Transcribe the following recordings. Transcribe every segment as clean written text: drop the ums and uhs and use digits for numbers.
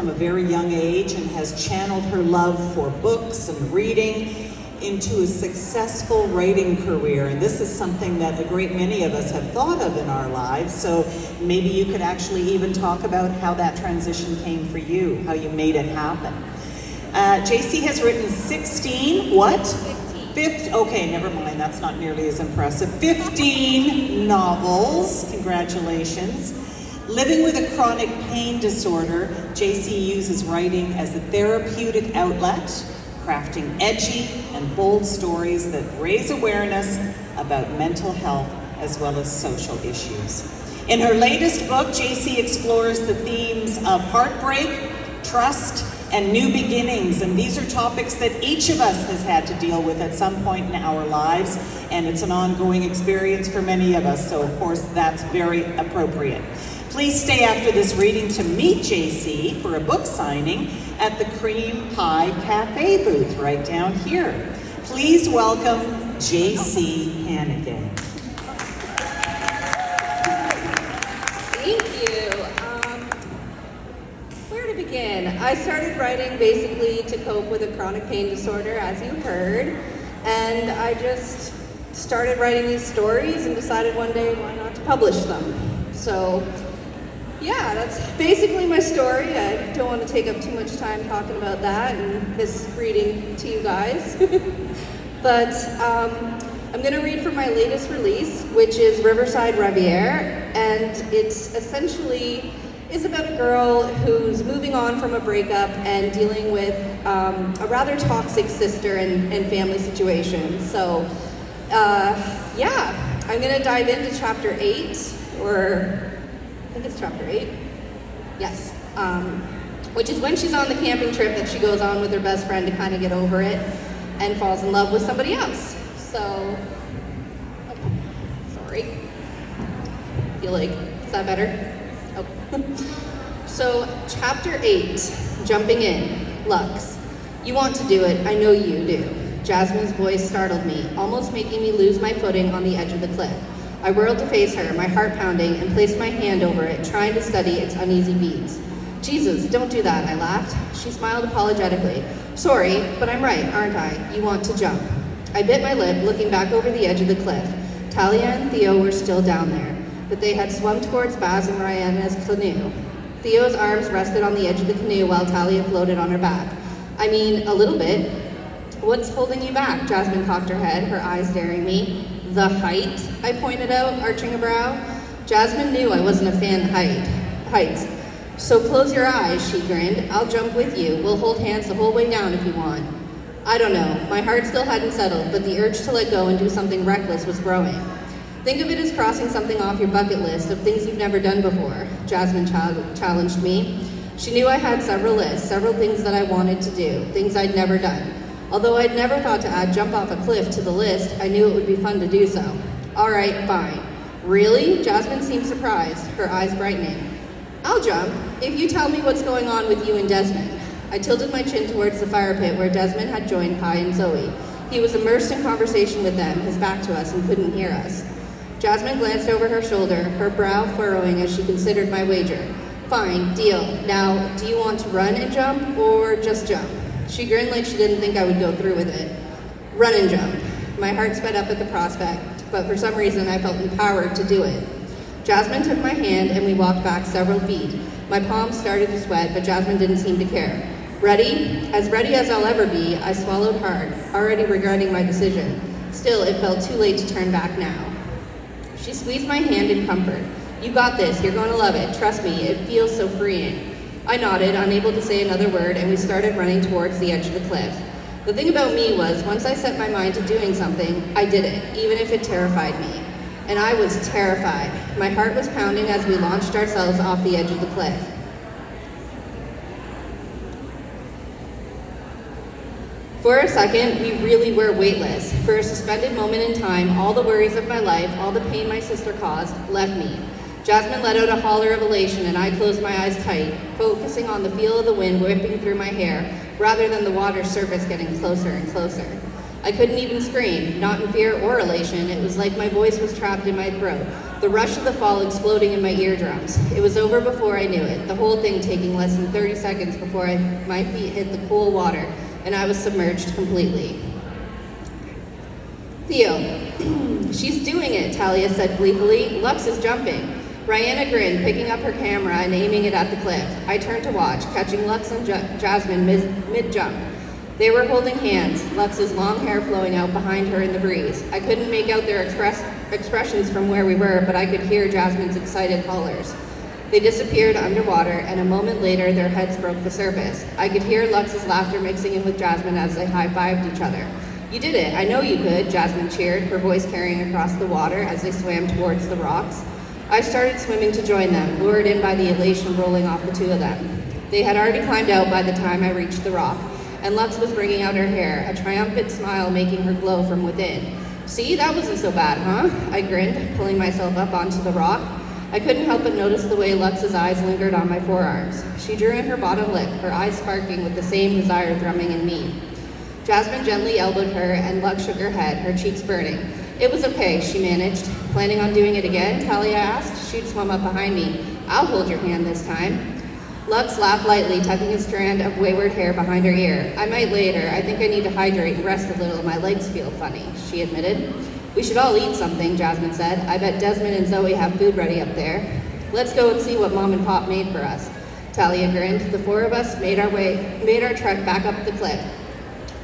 from a very young age and has channeled her love for books and reading into a successful writing career. And this is something that a great many of us have thought of in our lives. So maybe you could actually even talk about how that transition came for you, how you made it happen. JC has written 16, what? 15. Okay, never mind, that's not nearly as impressive. 15 novels, congratulations. Living with a chronic pain disorder, JC uses writing as a therapeutic outlet, crafting edgy and bold stories that raise awareness about mental health as well as social issues. In her latest book, JC explores the themes of heartbreak, trust, and new beginnings. And these are topics that each of us has had to deal with at some point in our lives, and it's an ongoing experience for many of us, so of course that's very appropriate. Please stay after this reading to meet JC for a book signing at the Cream Pie Cafe booth right down here. Please welcome JC Hannigan. Thank you. Where to begin? I started writing basically to cope with a chronic pain disorder, as you heard, and I just started writing these stories and decided one day why not to publish them. So yeah, that's basically my story. I don't want to take up too much time talking about that and this reading to you guys. But I'm going to read from my latest release, which is Riverside Reverie, and it's essentially is about a girl who's moving on from a breakup and dealing with a rather toxic sister and family situation. So yeah, I'm going to dive into chapter 8, or I think it's chapter 8. Yes. Which is when she's on the camping trip that she goes on with her best friend to kind of get over it and falls in love with somebody else. So, oh, sorry. Feel like, is that better? Oh. So, chapter 8, jumping in, Lux. You want to do it, I know you do. Jasmine's voice startled me, almost making me lose my footing on the edge of the cliff. I whirled to face her, my heart pounding, and placed my hand over it, trying to study its uneasy beats. Jesus, don't do that, I laughed. She smiled apologetically. Sorry, but I'm right, aren't I? You want to jump. I bit my lip, looking back over the edge of the cliff. Talia and Theo were still down there, but they had swum towards Baz and Ryan's canoe. Theo's arms rested on the edge of the canoe while Talia floated on her back. I mean, a little bit. What's holding you back? Jasmine cocked her head, her eyes daring me. The height, I pointed out, arching a brow. Jasmine knew I wasn't a fan of heights. So close your eyes, she grinned. I'll jump with you. We'll hold hands the whole way down if you want. I don't know. My heart still hadn't settled, but the urge to let go and do something reckless was growing. Think of it as crossing something off your bucket list of things you've never done before, Jasmine challenged me. She knew I had several lists, several things that I wanted to do, things I'd never done. Although I'd never thought to add jump off a cliff to the list, I knew it would be fun to do so. All right, fine. Really? Jasmine seemed surprised, her eyes brightening. I'll jump, if you tell me what's going on with you and Desmond. I tilted my chin towards the fire pit where Desmond had joined Kai and Zoe. He was immersed in conversation with them, his back to us, and couldn't hear us. Jasmine glanced over her shoulder, her brow furrowing as she considered my wager. Fine, deal. Now, do you want to run and jump, or just jump? She grinned like she didn't think I would go through with it. Run and jump. My heart sped up at the prospect, but for some reason I felt empowered to do it. Jasmine took my hand and we walked back several feet. My palms started to sweat, but Jasmine didn't seem to care. Ready? As ready as I'll ever be, I swallowed hard, already regretting my decision. Still, it felt too late to turn back now. She squeezed my hand in comfort. You got this, you're going to love it. Trust me, it feels so freeing. I nodded, unable to say another word, and we started running towards the edge of the cliff. The thing about me was, once I set my mind to doing something, I did it, even if it terrified me. And I was terrified. My heart was pounding as we launched ourselves off the edge of the cliff. For a second, we really were weightless. For a suspended moment in time, all the worries of my life, all the pain my sister caused, left me. Jasmine let out a holler of elation and I closed my eyes tight, focusing on the feel of the wind whipping through my hair, rather than the water's surface getting closer and closer. I couldn't even scream, not in fear or elation. It was like my voice was trapped in my throat, the rush of the fall exploding in my eardrums. It was over before I knew it, the whole thing taking less than 30 seconds before my feet hit the cool water, and I was submerged completely. Theo, she's doing it, Talia said gleefully. Lux is jumping. Rihanna grinned, picking up her camera and aiming it at the cliff. I turned to watch, catching Lux and Jasmine mid-jump. They were holding hands, Lux's long hair flowing out behind her in the breeze. I couldn't make out their expressions from where we were, but I could hear Jasmine's excited hollers. They disappeared underwater, and a moment later, their heads broke the surface. I could hear Lux's laughter mixing in with Jasmine as they high-fived each other. You did it, I know you could, Jasmine cheered, her voice carrying across the water as they swam towards the rocks. I started swimming to join them, lured in by the elation rolling off the two of them. They had already climbed out by the time I reached the rock, and Lux was bringing out her hair, a triumphant smile making her glow from within. See, that wasn't so bad, huh? I grinned, pulling myself up onto the rock. I couldn't help but notice the way Lux's eyes lingered on my forearms. She drew in her bottom lip, her eyes sparkling with the same desire thrumming in me. Jasmine gently elbowed her, and Lux shook her head, her cheeks burning. It was okay, she managed. Planning on doing it again? Talia asked. She'd swum up behind me. I'll hold your hand this time. Lux laughed lightly, tucking a strand of wayward hair behind her ear. I might later. I think I need to hydrate and rest a little. My legs feel funny, she admitted. We should all eat something, Jasmine said. I bet Desmond and Zoe have food ready up there. Let's go and see what Mom and Pop made for us. Talia grinned. The four of us made our trek back up the cliff.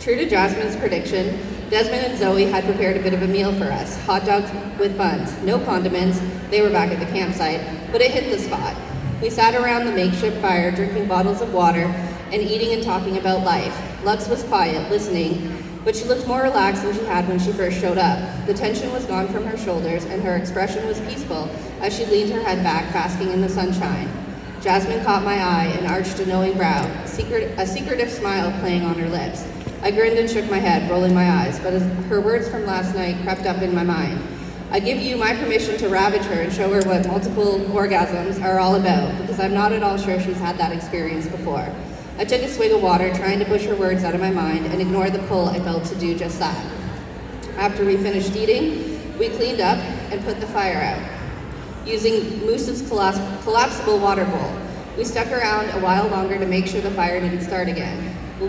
True to Jasmine's prediction, Desmond and Zoe had prepared a bit of a meal for us, hot dogs with buns, no condiments, they were back at the campsite, but it hit the spot. We sat around the makeshift fire, drinking bottles of water and eating and talking about life. Lux was quiet, listening, but she looked more relaxed than she had when she first showed up. The tension was gone from her shoulders and her expression was peaceful as she leaned her head back, basking in the sunshine. Jasmine caught my eye and arched a knowing brow, a secretive smile playing on her lips. I grinned and shook my head, rolling my eyes, but as her words from last night crept up in my mind. I give you my permission to ravage her and show her what multiple orgasms are all about, because I'm not at all sure she's had that experience before. I took a swig of water, trying to push her words out of my mind and ignore the pull I felt to do just that. After we finished eating, we cleaned up and put the fire out, using Moose's collapsible water bowl. We stuck around a while longer to make sure the fire didn't start again. Will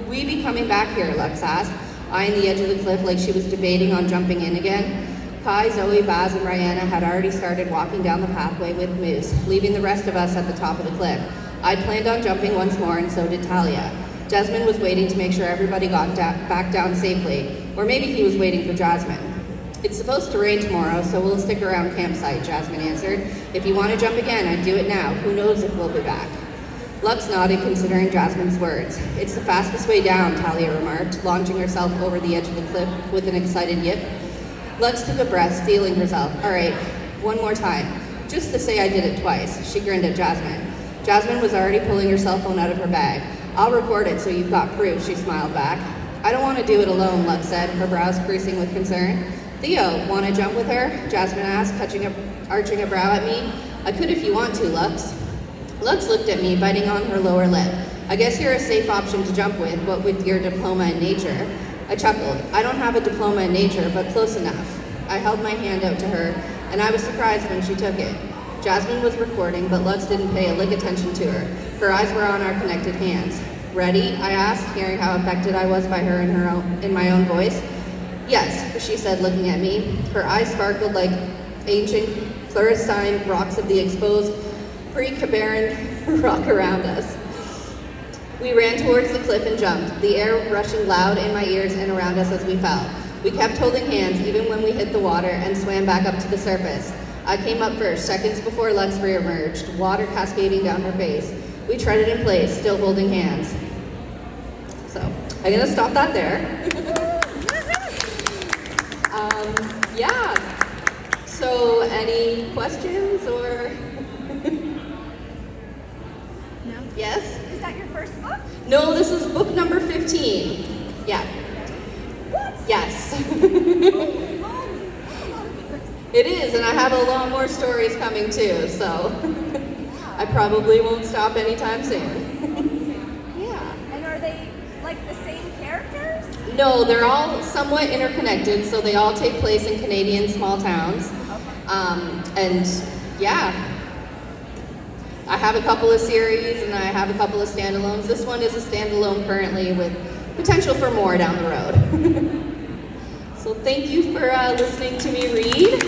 we be coming back here, Lux asked, eyeing the edge of the cliff like she was debating on jumping in again. Kai, Zoe, Baz, and Rihanna had already started walking down the pathway with Moose, leaving the rest of us at the top of the cliff. I'd planned on jumping once more, and so did Talia. Desmond was waiting to make sure everybody got back down safely, or maybe he was waiting for Jasmine. It's supposed to rain tomorrow, so we'll stick around campsite, Jasmine answered. If you want to jump again, I'd do it now. Who knows if we'll be back. Lux nodded, considering Jasmine's words. It's the fastest way down, Talia remarked, launching herself over the edge of the cliff with an excited yip. Lux took a breath, steeling herself. All right, one more time. Just to say I did it twice. She grinned at Jasmine. Jasmine was already pulling her cell phone out of her bag. I'll record it so you've got proof, she smiled back. I don't want to do it alone, Lux said, her brows creasing with concern. Theo, want to jump with her? Jasmine asked, arching a brow at me. I could if you want to, Lux. Lux looked at me, biting on her lower lip. I guess you're a safe option to jump with, what with your diploma in nature. I chuckled. I don't have a diploma in nature, but close enough. I held my hand out to her, and I was surprised when she took it. Jasmine was recording, but Lux didn't pay a lick attention to her. Her eyes were on our connected hands. Ready? I asked, hearing how affected I was by her in my own voice. Yes, she said, looking at me. Her eyes sparkled like ancient Clandestine rocks of the exposed pre-Cabaran rock around us. We ran towards the cliff and jumped, the air rushing loud in my ears and around us as we fell. We kept holding hands even when we hit the water and swam back up to the surface. I came up first, seconds before Lux re-emerged, water cascading down her face. We treaded in place, still holding hands. So, I'm gonna stop that there. Yeah. So, any questions or? No. Yes? Is that your first book? No, this is book number 15. Yeah. What? Yes. Oh, It is, and I have a lot more stories coming too, so I probably won't stop anytime soon. yeah. And are they like the same characters? No, they're all somewhat interconnected, so they all take place in Canadian small towns. And yeah, I have a couple of series and I have a couple of standalones. This one is a standalone currently with potential for more down the road. So thank you for listening to me read.